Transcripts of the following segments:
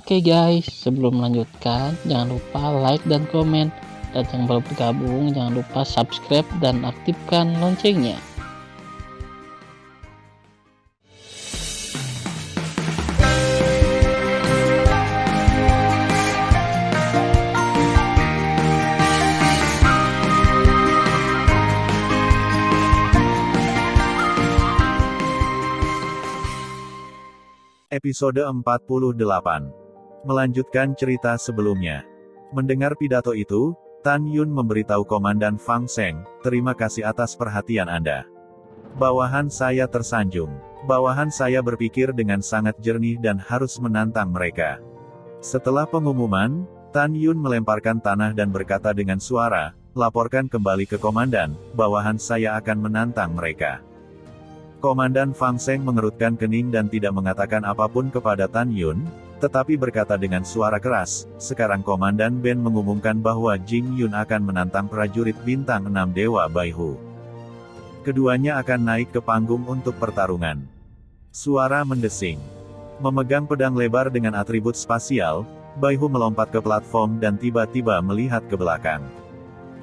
Oke guys, sebelum melanjutkan, jangan lupa like dan komen. Dan yang baru bergabung, jangan lupa subscribe dan aktifkan loncengnya. Episode 48. Melanjutkan cerita sebelumnya. Mendengar pidato itu, Tan Yun memberitahu Komandan Fang Seng, "Terima kasih atas perhatian Anda." Bawahan saya tersanjung. Bawahan saya berpikir dengan sangat jernih dan harus menantang mereka. Setelah pengumuman, Tan Yun melemparkan tanah dan berkata dengan suara, "Laporkan kembali ke komandan, bawahan saya akan menantang mereka." Komandan Fang Seng mengerutkan kening dan tidak mengatakan apapun kepada Tan Yun, tetapi berkata dengan suara keras, "Sekarang Komandan Ben mengumumkan bahwa Jing Yun akan menantang prajurit bintang 6 Dewa Bai Hu. Keduanya akan naik ke panggung untuk pertarungan." Suara mendesing. Memegang pedang lebar dengan atribut spasial, Bai Hu melompat ke platform dan tiba-tiba melihat ke belakang.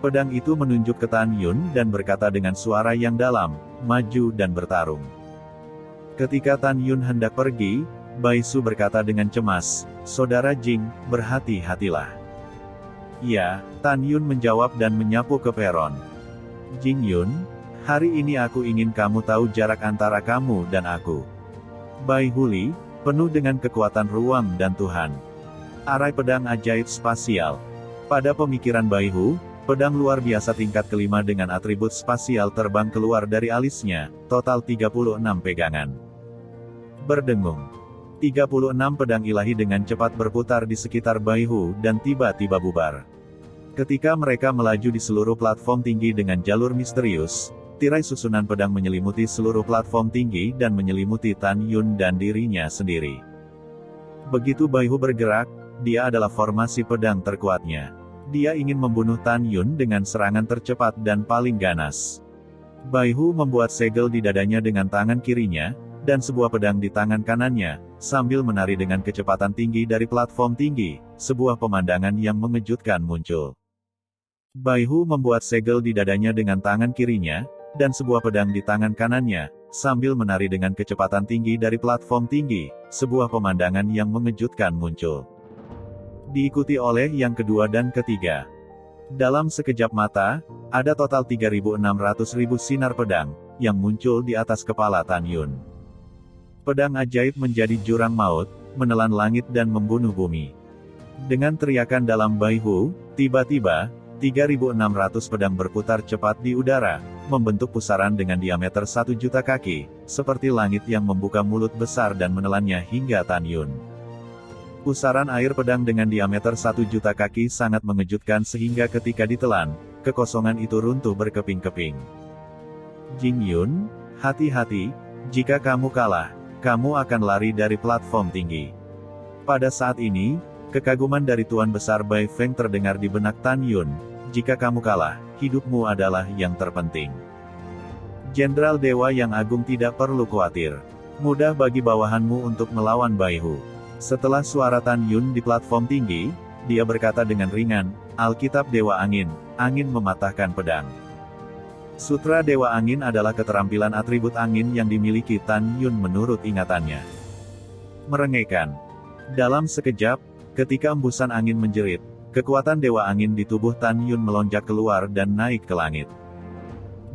Pedang itu menunjuk ke Tan Yun dan berkata dengan suara yang dalam, "Maju dan bertarung." Ketika Tan Yun hendak pergi, Bai Su berkata dengan cemas, "Saudara Jing, berhati-hatilah." "Ya," Tan Yun menjawab dan menyapu ke peron. "Jing Yun, hari ini aku ingin kamu tahu jarak antara kamu dan aku." Bai Huli, penuh dengan kekuatan ruang dan Tuhan. Arai pedang ajaib spasial. Pada pemikiran Bai Hu, pedang luar biasa tingkat kelima dengan atribut spasial terbang keluar dari alisnya, total 36 pegangan. Berdengung. 36 pedang ilahi dengan cepat berputar di sekitar Bai Hu dan tiba-tiba bubar. Ketika mereka melaju di seluruh platform tinggi dengan jalur misterius, tirai susunan pedang menyelimuti seluruh platform tinggi dan menyelimuti Tan Yun dan dirinya sendiri. Begitu Bai Hu bergerak, dia adalah formasi pedang terkuatnya. Dia ingin membunuh Tan Yun dengan serangan tercepat dan paling ganas. Bai Hu membuat segel di dadanya dengan tangan kirinya, dan sebuah pedang di tangan kanannya, sambil menari dengan kecepatan tinggi dari platform tinggi, sebuah pemandangan yang mengejutkan muncul. Bai Hu membuat segel di dadanya dengan tangan kirinya, dan sebuah pedang di tangan kanannya, sambil menari dengan kecepatan tinggi dari platform tinggi, sebuah pemandangan yang mengejutkan muncul. Diikuti oleh yang kedua dan ketiga. Dalam sekejap mata, ada total 3.600.000 sinar pedang, yang muncul di atas kepala Tan Yun. Pedang ajaib menjadi jurang maut, menelan langit dan membunuh bumi. Dengan teriakan dalam Bai Hu, tiba-tiba, 3.600 pedang berputar cepat di udara, membentuk pusaran dengan diameter 1 juta kaki, seperti langit yang membuka mulut besar dan menelannya hingga Tan Yun. Pusaran air pedang dengan diameter 1 juta kaki sangat mengejutkan sehingga ketika ditelan, kekosongan itu runtuh berkeping-keping. "Jing Yun, hati-hati, jika kamu kalah, kamu akan lari dari platform tinggi." Pada saat ini, kekaguman dari Tuan Besar Bai Feng terdengar di benak Tan Yun, "Jika kamu kalah, hidupmu adalah yang terpenting." Jenderal Dewa yang Agung tidak perlu khawatir. Mudah bagi bawahanmu untuk melawan Bai Hu. Setelah suara Tan Yun di platform tinggi, dia berkata dengan ringan, "Alkitab Dewa Angin, angin mematahkan pedang." Sutra Dewa Angin adalah keterampilan atribut angin yang dimiliki Tan Yun menurut ingatannya. Merengekkan. Dalam sekejap, ketika embusan angin menjerit, kekuatan Dewa Angin di tubuh Tan Yun melonjak keluar dan naik ke langit.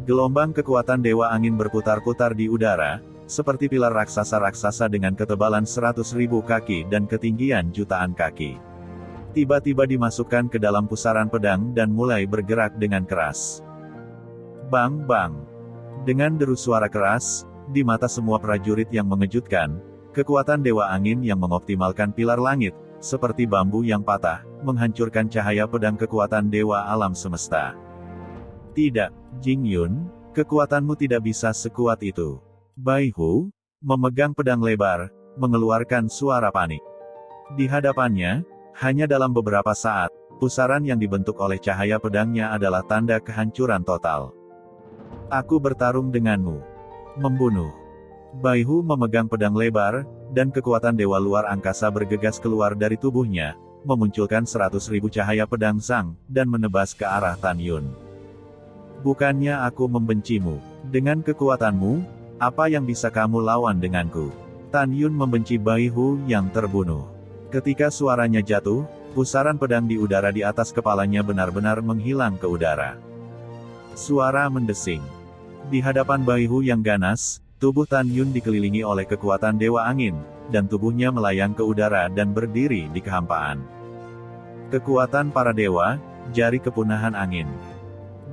Gelombang kekuatan Dewa Angin berputar-putar di udara, seperti pilar raksasa-raksasa dengan ketebalan 100.000 kaki dan ketinggian jutaan kaki. Tiba-tiba dimasukkan ke dalam pusaran pedang dan mulai bergerak dengan keras. Bang bang. Dengan deru suara keras, di mata semua prajurit yang mengejutkan, kekuatan Dewa Angin yang mengoptimalkan pilar langit, seperti bambu yang patah, menghancurkan cahaya pedang kekuatan Dewa Alam Semesta. "Tidak, Jing Yun, kekuatanmu tidak bisa sekuat itu." Bai Hu, memegang pedang lebar, mengeluarkan suara panik. Di hadapannya, hanya dalam beberapa saat, pusaran yang dibentuk oleh cahaya pedangnya adalah tanda kehancuran total. "Aku bertarung denganmu." Membunuh. Bai Hu memegang pedang lebar, dan kekuatan dewa luar angkasa bergegas keluar dari tubuhnya, memunculkan 100.000 cahaya pedang Zhang, dan menebas ke arah Tan Yun. Bukannya aku membencimu. Dengan kekuatanmu, apa yang bisa kamu lawan denganku? Tan Yun membenci Bai Hu yang terbunuh. Ketika suaranya jatuh, pusaran pedang di udara di atas kepalanya benar-benar menghilang ke udara. Suara mendesing. Di hadapan Bai Hu yang ganas, tubuh Tan Yun dikelilingi oleh kekuatan Dewa Angin, dan tubuhnya melayang ke udara dan berdiri di kehampaan. Kekuatan para dewa, jari kepunahan angin.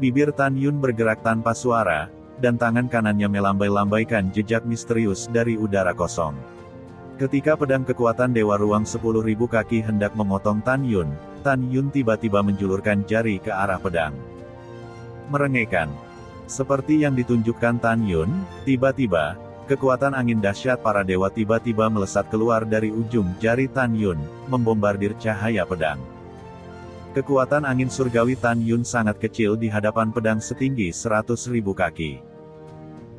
Bibir Tan Yun bergerak tanpa suara, dan tangan kanannya melambai-lambaikan jejak misterius dari udara kosong. Ketika pedang kekuatan Dewa Ruang 10.000 kaki hendak memotong Tan Yun tiba-tiba menjulurkan jari ke arah pedang. Merengekkan. Seperti yang ditunjukkan Tan Yun, tiba-tiba, kekuatan angin dahsyat para dewa tiba-tiba melesat keluar dari ujung jari Tan Yun, membombardir cahaya pedang. Kekuatan angin surgawi Tan Yun sangat kecil di hadapan pedang setinggi 100.000 kaki.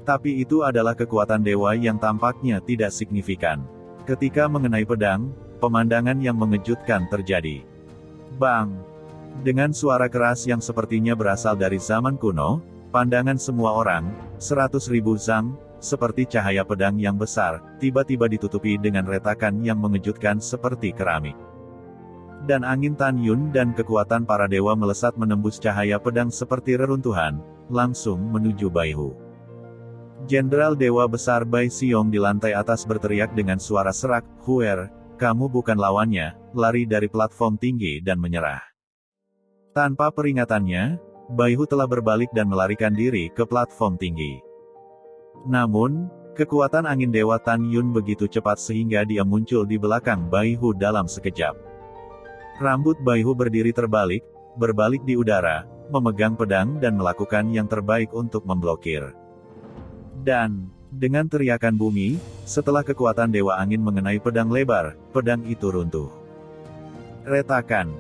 Tapi itu adalah kekuatan dewa yang tampaknya tidak signifikan. Ketika mengenai pedang, pemandangan yang mengejutkan terjadi. Bang! Dengan suara keras yang sepertinya berasal dari zaman kuno, pandangan semua orang, 100.000 Zhang, seperti cahaya pedang yang besar, tiba-tiba ditutupi dengan retakan yang mengejutkan seperti keramik. Dan angin Tan Yun dan kekuatan para dewa melesat menembus cahaya pedang seperti reruntuhan, langsung menuju Bai Hu. Jenderal Dewa Besar Bai Xiong di lantai atas berteriak dengan suara serak, "Huer, kamu bukan lawannya," lari dari platform tinggi dan menyerah. Tanpa peringatannya, Bai Hu telah berbalik dan melarikan diri ke platform tinggi. Namun, kekuatan angin Dewa Tan Yun begitu cepat sehingga dia muncul di belakang Bai Hu dalam sekejap. Rambut Bai Hu berdiri berbalik di udara, memegang pedang dan melakukan yang terbaik untuk memblokir. Dan, dengan teriakan bumi, setelah kekuatan Dewa Angin mengenai pedang lebar, pedang itu runtuh. Retakan.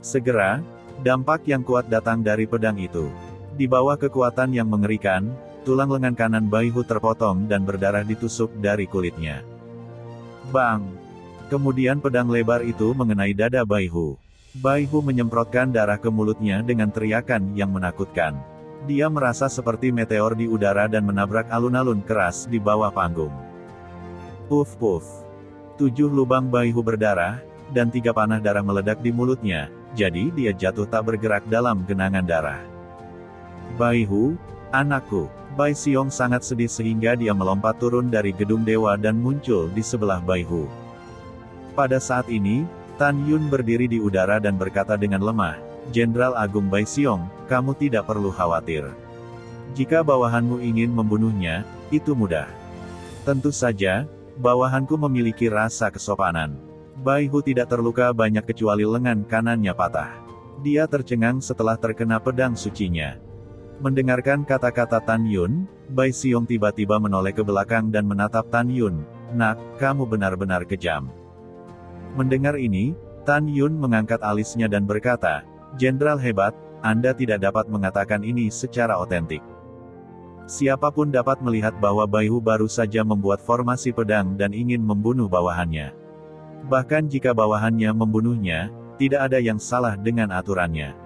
Segera, dampak yang kuat datang dari pedang itu. Di bawah kekuatan yang mengerikan, tulang lengan kanan Bai Hu terpotong dan berdarah ditusuk dari kulitnya. Bang! Kemudian pedang lebar itu mengenai dada Bai Hu. Bai Hu menyemprotkan darah ke mulutnya dengan teriakan yang menakutkan. Dia merasa seperti meteor di udara dan menabrak alun-alun keras di bawah panggung. Puff-puff. 7 lubang Bai Hu berdarah, dan 3 panah darah meledak di mulutnya, jadi dia jatuh tak bergerak dalam genangan darah. Bai Hu, anakku. Bai Xiong sangat sedih sehingga dia melompat turun dari gedung dewa dan muncul di sebelah Bai Hu. Pada saat ini, Tan Yun berdiri di udara dan berkata dengan lemah, "Jenderal Agung Bai Xiong, kamu tidak perlu khawatir. Jika bawahanmu ingin membunuhnya, itu mudah. Tentu saja, bawahanku memiliki rasa kesopanan." Bai Hu tidak terluka banyak kecuali lengan kanannya patah. Dia tercengang setelah terkena pedang sucinya. Mendengarkan kata-kata Tan Yun, Bai Xiong tiba-tiba menoleh ke belakang dan menatap Tan Yun. "Nak, kamu benar-benar kejam." Mendengar ini, Tan Yun mengangkat alisnya dan berkata, "Jenderal hebat, Anda tidak dapat mengatakan ini secara otentik. Siapapun dapat melihat bahwa Bai Hu baru saja membuat formasi pedang dan ingin membunuh bawahannya. Bahkan jika bawahannya membunuhnya, tidak ada yang salah dengan aturannya.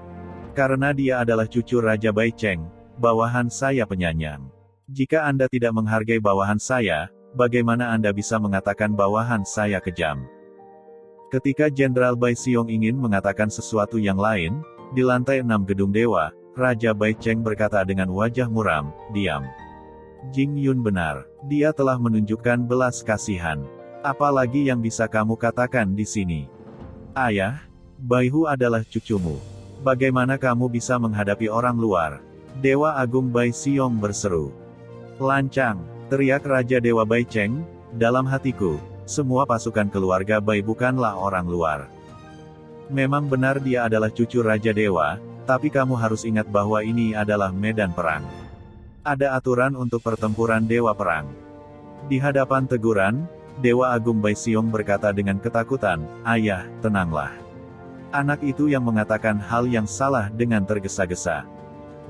Karena dia adalah cucu Raja Bai Cheng, bawahan saya penyayang. Jika Anda tidak menghargai bawahan saya, bagaimana Anda bisa mengatakan bawahan saya kejam?" Ketika Jenderal Bai Xiong ingin mengatakan sesuatu yang lain, di lantai 6 gedung dewa, Raja Bai Cheng berkata dengan wajah muram, "Diam. Jing Yun benar. Dia telah menunjukkan belas kasihan. Apalagi yang bisa kamu katakan di sini? Ayah, Bai Hu adalah cucumu. Bagaimana kamu bisa menghadapi orang luar?" Dewa Agung Bai Xiong berseru. "Lancang!" teriak Raja Dewa Bai Cheng, "Dalam hatiku, semua pasukan keluarga Bai bukanlah orang luar. Memang benar dia adalah cucu Raja Dewa, tapi kamu harus ingat bahwa ini adalah medan perang. Ada aturan untuk pertempuran Dewa Perang." Di hadapan teguran, Dewa Agung Bai Xiong berkata dengan ketakutan, "Ayah, tenanglah." Anak itu yang mengatakan hal yang salah dengan tergesa-gesa.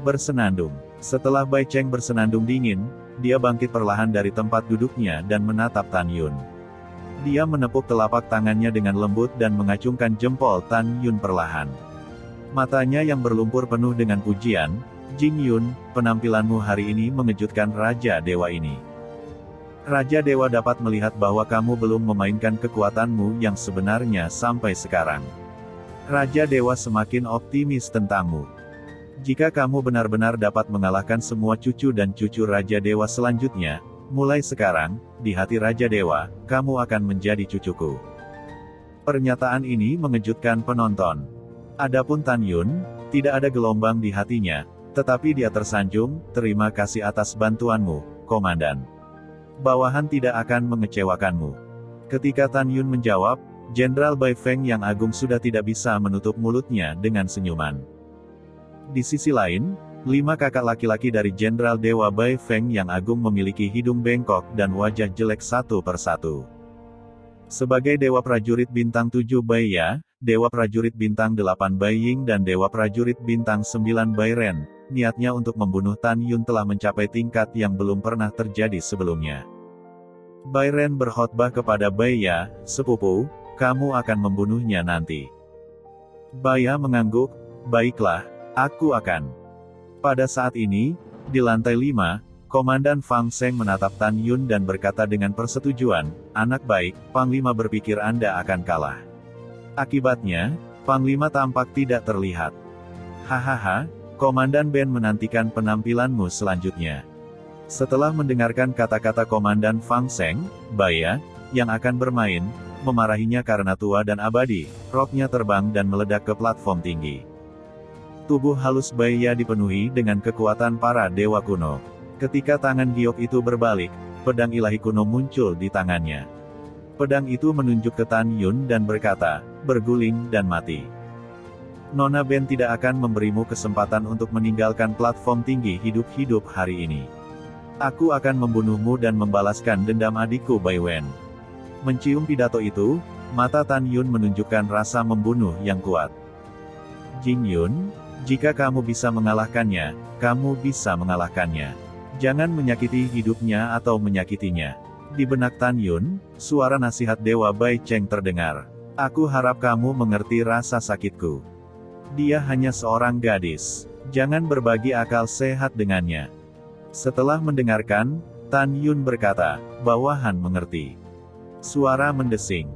Bersenandung. Setelah Bai Cheng bersenandung dingin, dia bangkit perlahan dari tempat duduknya dan menatap Tan Yun. Dia menepuk telapak tangannya dengan lembut dan mengacungkan jempol Tan Yun perlahan. Matanya yang berlumpur penuh dengan pujian. Jing Yun, penampilanmu hari ini mengejutkan Raja Dewa ini. Raja Dewa dapat melihat bahwa kamu belum memainkan kekuatanmu yang sebenarnya sampai sekarang. Raja Dewa semakin optimis tentangmu. Jika kamu benar-benar dapat mengalahkan semua cucu dan cucu Raja Dewa selanjutnya, mulai sekarang, di hati Raja Dewa, kamu akan menjadi cucuku. Pernyataan ini mengejutkan penonton. Adapun Tan Yun, tidak ada gelombang di hatinya, tetapi dia tersanjung. Terima kasih atas bantuanmu, Komandan. Bawahan tidak akan mengecewakanmu. Ketika Tan Yun menjawab, Jenderal Bai Feng yang agung sudah tidak bisa menutup mulutnya dengan senyuman. Di sisi lain, 5 kakak laki-laki dari Jenderal Dewa Bai Feng yang agung memiliki hidung bengkok dan wajah jelek satu persatu. Sebagai Dewa Prajurit Bintang 7 Bai Ya, Dewa Prajurit Bintang 8 Bai Ying dan Dewa Prajurit Bintang 9 Bai Ren, niatnya untuk membunuh Tan Yun telah mencapai tingkat yang belum pernah terjadi sebelumnya. Bai Ren berkhotbah kepada Bai Ya, "Sepupu, kamu akan membunuhnya nanti." Bai Ya mengangguk, "Baiklah, aku akan." Pada saat ini, di lantai 5, Komandan Fang Seng menatap Tan Yun dan berkata dengan persetujuan, "Anak baik, Panglima berpikir Anda akan kalah." Akibatnya, Panglima tampak tidak terlihat. "Hahaha, Komandan Ben menantikan penampilanmu selanjutnya." Setelah mendengarkan kata-kata Komandan Fang Seng, Bai Ya, yang akan bermain, memarahinya karena tua dan abadi. Roknya terbang dan meledak ke platform tinggi. Tubuh halus Bai Ya dipenuhi dengan kekuatan para dewa kuno. Ketika tangan giok itu berbalik, pedang ilahi kuno muncul di tangannya. Pedang itu menunjuk ke Tan Yun dan berkata, "Berguling dan mati." Nona Ben tidak akan memberimu kesempatan untuk meninggalkan platform tinggi hidup-hidup hari ini. Aku akan membunuhmu dan membalaskan dendam adikku Bai Wen. Mencium pidato itu, mata Tan Yun menunjukkan rasa membunuh yang kuat. "Jing Yun, jika kamu bisa mengalahkannya, kamu bisa mengalahkannya. Jangan menyakiti hidupnya atau menyakitinya." Di benak Tan Yun, suara nasihat Dewa Bai Cheng terdengar. "Aku harap kamu mengerti rasa sakitku. Dia hanya seorang gadis. Jangan berbagi akal sehat dengannya." Setelah mendengarkan, Tan Yun berkata, "Bawahan mengerti." Suara mendesing.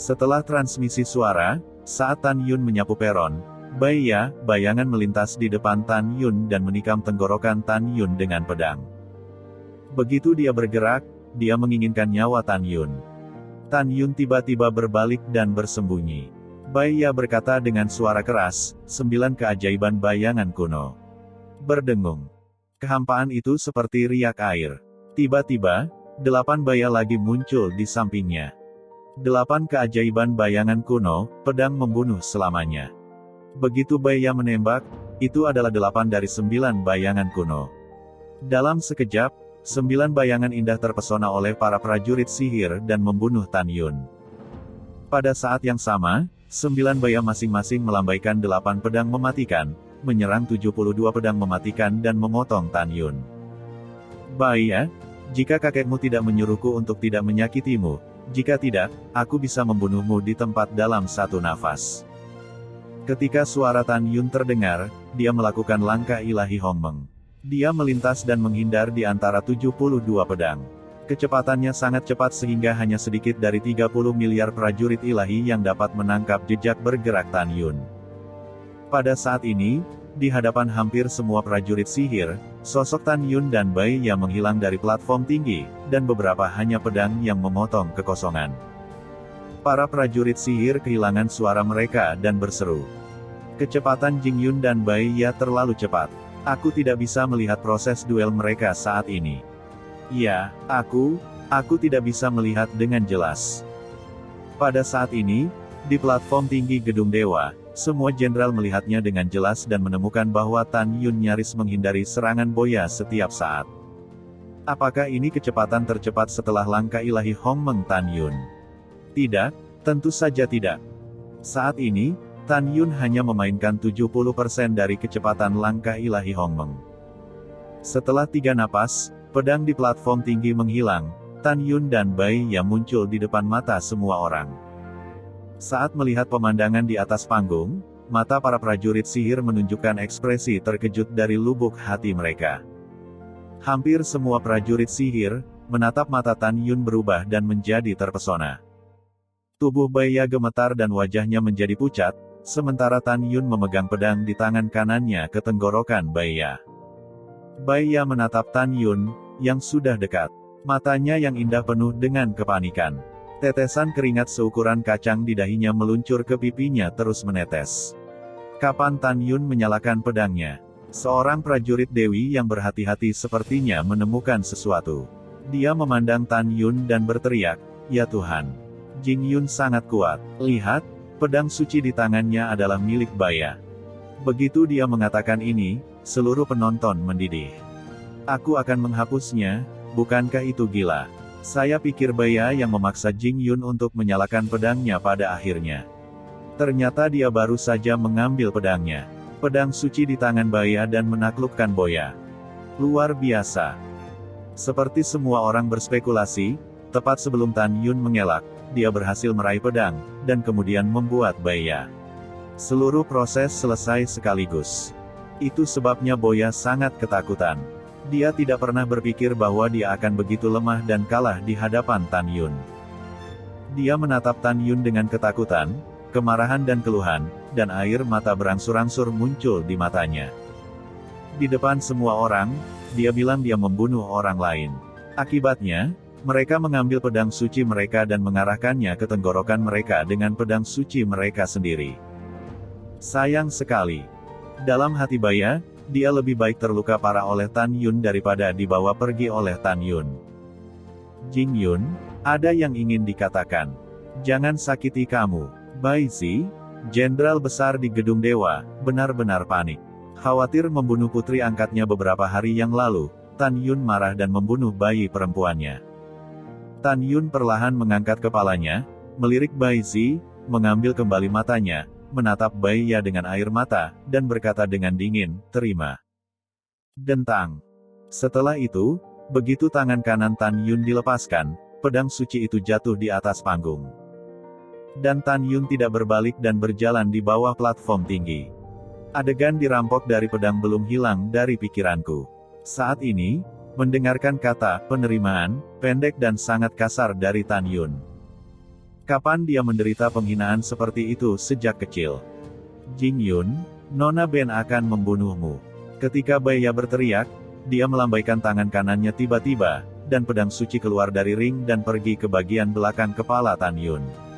Setelah transmisi suara, saat Tan Yun menyapu peron, Bai Ya, bayangan melintas di depan Tan Yun dan menikam tenggorokan Tan Yun dengan pedang. Begitu dia bergerak, dia menginginkan nyawa Tan Yun. Tan Yun tiba-tiba berbalik dan bersembunyi. Bai Ya berkata dengan suara keras, "9 keajaiban bayangan kuno." Berdengung. Kehampaan itu seperti riak air. Tiba-tiba, 8 baya lagi muncul di sampingnya. 8 keajaiban bayangan kuno, pedang membunuh selamanya. Begitu Bai Ya menembak, itu adalah 8 dari 9 bayangan kuno. Dalam sekejap, 9 bayangan indah terpesona oleh para prajurit sihir dan membunuh Tan Yun. Pada saat yang sama, 9 baya masing-masing melambaikan 8 pedang mematikan, menyerang 72 pedang mematikan dan memotong Tan Yun. "Bai Ya, jika kakekmu tidak menyuruhku untuk tidak menyakitimu, jika tidak, aku bisa membunuhmu di tempat dalam satu nafas." Ketika suara Tan Yun terdengar, dia melakukan langkah ilahi Hongmeng. Dia melintas dan menghindar di antara 72 pedang. Kecepatannya sangat cepat sehingga hanya sedikit dari 30 miliar prajurit ilahi yang dapat menangkap jejak bergerak Tan Yun. Pada saat ini, di hadapan hampir semua prajurit sihir, sosok Tan Yun dan Bai Ya menghilang dari platform tinggi, dan beberapa hanya pedang yang memotong kekosongan. Para prajurit sihir kehilangan suara mereka dan berseru. Kecepatan Jing Yun dan Bai Ya terlalu cepat. Aku tidak bisa melihat proses duel mereka saat ini. Ya, aku tidak bisa melihat dengan jelas. Pada saat ini, di platform tinggi gedung dewa, semua jenderal melihatnya dengan jelas dan menemukan bahwa Tan Yun nyaris menghindari serangan boya setiap saat. Apakah ini kecepatan tercepat setelah langkah ilahi Hongmeng Tan Yun? Tidak, tentu saja tidak. Saat ini, Tan Yun hanya memainkan 70% dari kecepatan langkah ilahi Hongmeng. Setelah 3 napas, pedang di platform tinggi menghilang, Tan Yun dan Bai Ya muncul di depan mata semua orang. Saat melihat pemandangan di atas panggung, mata para prajurit sihir menunjukkan ekspresi terkejut dari lubuk hati mereka. Hampir semua prajurit sihir menatap mata Tan Yun berubah dan menjadi terpesona. Tubuh Bai Ya gemetar dan wajahnya menjadi pucat, sementara Tan Yun memegang pedang di tangan kanannya ke tenggorokan Bai Ya. Bai Ya menatap Tan Yun, yang sudah dekat. Matanya yang indah penuh dengan kepanikan. Tetesan keringat seukuran kacang di dahinya meluncur ke pipinya terus menetes. Kapan Tan Yun menyalakan pedangnya? Seorang prajurit dewi yang berhati-hati sepertinya menemukan sesuatu. Dia memandang Tan Yun dan berteriak, "Ya Tuhan! Jing Yun sangat kuat. Lihat, pedang suci di tangannya adalah milik Bai Ya." Begitu dia mengatakan ini, seluruh penonton mendidih. "Aku akan menghapusnya, bukankah itu gila? Saya pikir Bai Ya yang memaksa Jing Yun untuk menyalakan pedangnya pada akhirnya. Ternyata dia baru saja mengambil pedangnya. Pedang suci di tangan Bai Ya dan menaklukkan Boya. Luar biasa." Seperti semua orang berspekulasi, tepat sebelum Tan Yun mengelak, dia berhasil meraih pedang, dan kemudian membuat Bai Ya. Seluruh proses selesai sekaligus. Itu sebabnya Boya sangat ketakutan. Dia tidak pernah berpikir bahwa dia akan begitu lemah dan kalah di hadapan Tan Yun. Dia menatap Tan Yun dengan ketakutan, kemarahan dan keluhan, dan air mata berangsur-angsur muncul di matanya. Di depan semua orang, dia bilang dia membunuh orang lain. Akibatnya, mereka mengambil pedang suci mereka dan mengarahkannya ke tenggorokan mereka dengan pedang suci mereka sendiri. Sayang sekali. Dalam hati Bai Ya, dia lebih baik terluka parah oleh Tan Yun daripada dibawa pergi oleh Tan Yun. "Jing Yun, ada yang ingin dikatakan. Jangan sakiti kamu." Bai Zi, jenderal besar di Gedung Dewa, benar-benar panik. Khawatir membunuh putri angkatnya beberapa hari yang lalu, Tan Yun marah dan membunuh bayi perempuannya. Tan Yun perlahan mengangkat kepalanya, melirik Bai Zi, mengambil kembali matanya, menatap Bai Ya dengan air mata, dan berkata dengan dingin, "Terima." Dentang. Setelah itu, begitu tangan kanan Tan Yun dilepaskan, pedang suci itu jatuh di atas panggung. Dan Tan Yun tidak berbalik dan berjalan di bawah platform tinggi. Adegan dirampok dari pedang belum hilang dari pikiranku. Saat ini, mendengarkan kata penerimaan pendek dan sangat kasar dari Tan Yun. Kapan dia menderita penghinaan seperti itu sejak kecil? "Jing Yun, Nona Ben akan membunuhmu." Ketika Bai Ya berteriak, dia melambaikan tangan kanannya tiba-tiba, dan pedang suci keluar dari ring dan pergi ke bagian belakang kepala Tan Yun.